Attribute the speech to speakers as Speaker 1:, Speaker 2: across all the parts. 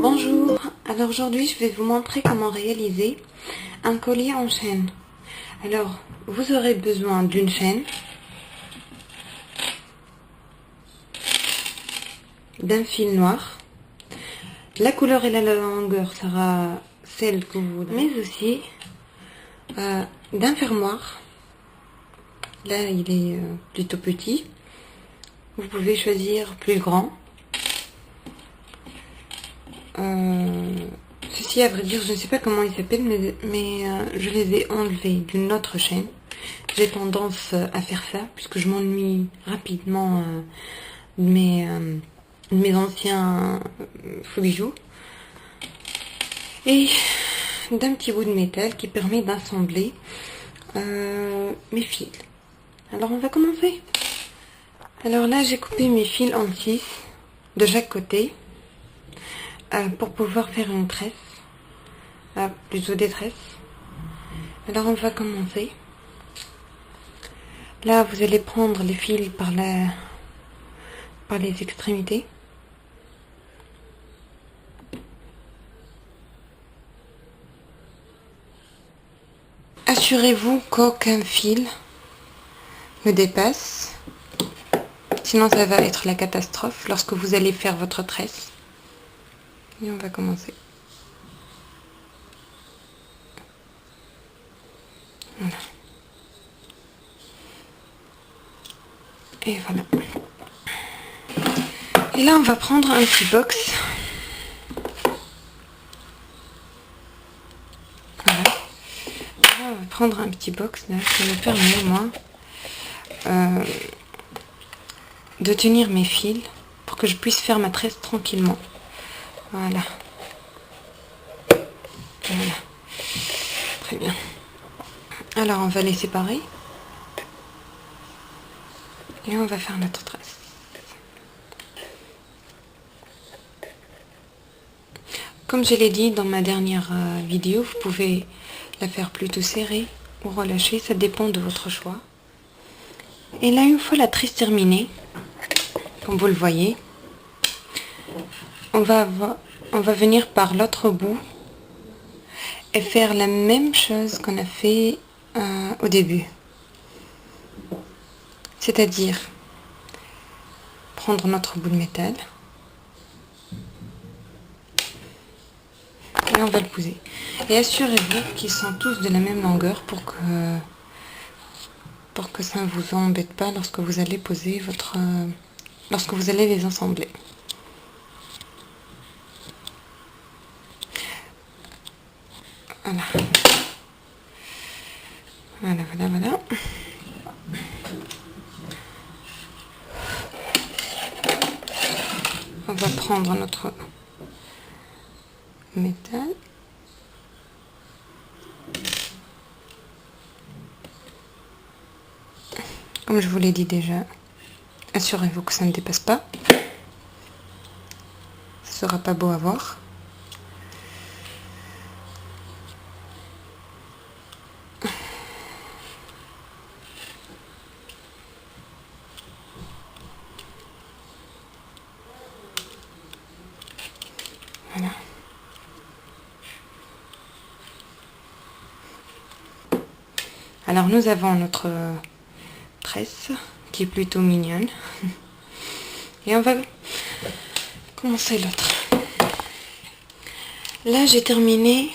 Speaker 1: Bonjour, alors aujourd'hui je vais vous montrer comment réaliser un collier en chaîne. Alors vous aurez besoin d'une chaîne, d'un fil noir, la couleur et la longueur sera celle que vous voudrez, mais aussi d'un fermoir. Là il est plutôt petit, vous pouvez choisir plus grand. Ceci, à vrai dire, je ne sais pas comment il s'appelle, mais je les ai enlevés d'une autre chaîne. J'ai tendance à faire ça, puisque je m'ennuie rapidement de mes anciens faux bijoux. Et d'un petit bout de métal qui permet d'assembler mes fils. Alors, on va commencer. Alors là, j'ai coupé mes fils en 6 de chaque côté. Pour pouvoir faire une tresse, plutôt des tresses. Alors on va commencer. Là vous allez prendre les fils par les extrémités. Assurez-vous qu'aucun fil ne dépasse, sinon ça va être la catastrophe lorsque vous allez faire votre tresse. Et on va commencer. Voilà. Et voilà. Et là, on va prendre un petit box. Voilà. Là, on va prendre un petit box là, qui me permet, moi, de tenir mes fils pour que je puisse faire ma tresse tranquillement. Voilà. Voilà. Très bien. Alors, on va les séparer. Et on va faire notre tresse. Comme je l'ai dit dans ma dernière vidéo, vous pouvez la faire plutôt serrée ou relâcher, ça dépend de votre choix. Et là, une fois la tresse terminée, comme vous le voyez, on va venir par l'autre bout et faire la même chose qu'on a fait au début. C'est-à-dire prendre notre bout de métal et on va le poser. Et assurez-vous qu'ils sont tous de la même longueur pour que ça ne vous embête pas lorsque vous allez poser lorsque vous allez les assembler. Voilà. Voilà, voilà, voilà. On va prendre notre métal. Comme je vous l'ai dit déjà, assurez-vous que ça ne dépasse pas. Ce sera pas beau à voir. Voilà. Alors nous avons notre tresse qui est plutôt mignonne. Et on va commencer l'autre. Là j'ai terminé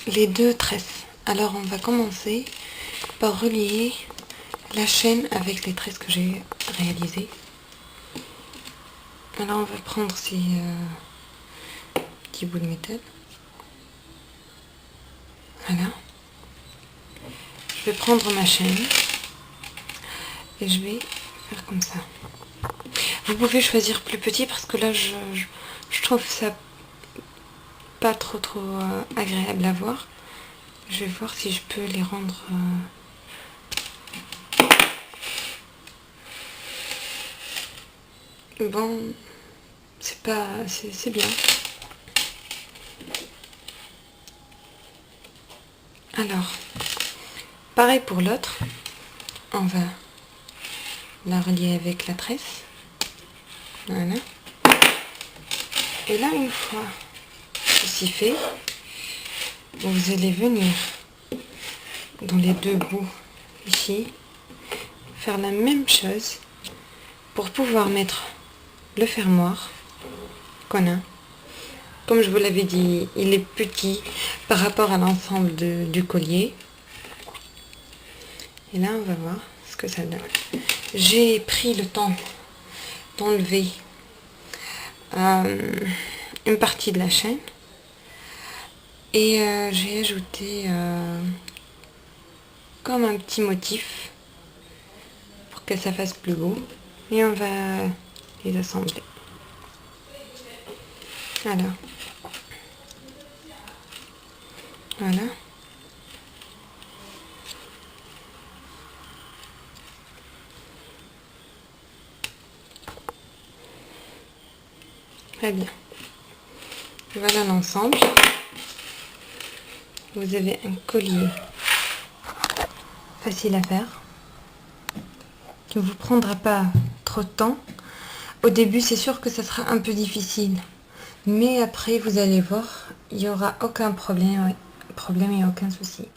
Speaker 1: les deux tresses. Alors on va commencer par relier la chaîne avec les tresses que j'ai réalisées. Alors on va prendre ces petits bouts de métal. Voilà. Je vais prendre ma chaîne et je vais faire comme ça. Vous pouvez choisir plus petit parce que là je trouve ça pas trop agréable à voir. Je vais voir si je peux les rendre bon, c'est bien. Alors pareil pour l'autre, on va la relier avec la tresse. Voilà. Et là, une fois ceci fait, vous allez venir dans les deux bouts ici, faire la même chose pour pouvoir mettre le fermoir qu'on a. Comme je vous l'avais dit, il est petit par rapport à l'ensemble du collier. Et là, on va voir ce que ça donne. J'ai pris le temps d'enlever une partie de la chaîne et j'ai ajouté comme un petit motif pour que ça fasse plus beau, et on va les assembler. Alors voilà, très bien. Voilà l'ensemble. Vous avez un collier facile à faire, qui ne vous prendra pas trop de temps. Au début, c'est sûr que ça sera un peu difficile, mais après, vous allez voir, il n'y aura aucun problème et aucun souci.